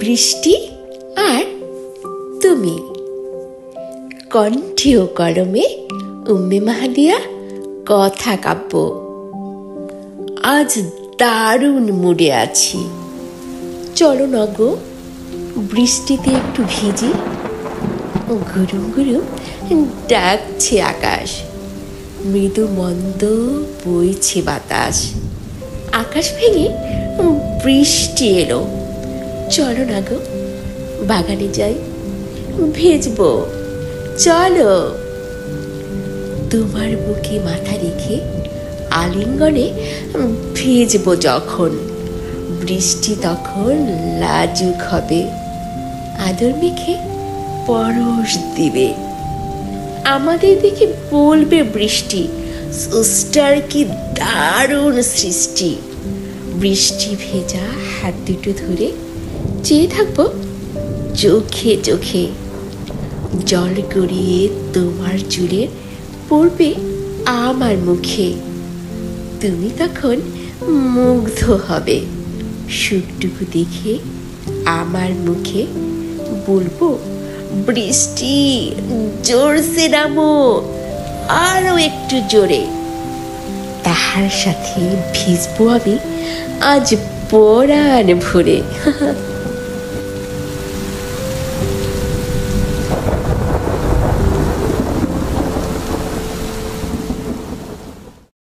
বৃষ্টি আর তুমি, কণ্ঠে ও কলমে উম্মে মাহাদিয়া কথা কাব্য। আজ দারুণ মুডে আছি, চলো না গো বৃষ্টিতে একটু ভিজি। গুরুম গুরুম ডাকছে আকাশ, মৃদু মন্দ বইছে বাতাস। আকাশ ভেঙে বৃষ্টি এলো, চলো না গো বাগানে যাই, ভেজবো চলো। তোমার বুকে মাথা রেখে আলিঙ্গনে ভেজবো যখন, বৃষ্টি তখন লাজুক হবে, আদর মেখে পরশ দিবে। আমাদের দিকে বলবে বৃষ্টি, সুস্টার কি দারুণ সৃষ্টি। বৃষ্টি ভেজা হাত দুটো ধরে চেয়ে থাকবো চোখে চোখে, জল গড়িয়ে তোমার চুলে পড়বে আমার মুখে। তুমি তখন মুগ্ধ হবে, সুখটুকু দেখে আমার মুখে। বলবো বৃষ্টি জোরসে নামো, আরো একটু জোরে। তাহার সাথে ভিজবো আমি আজ পরাণ ভরে।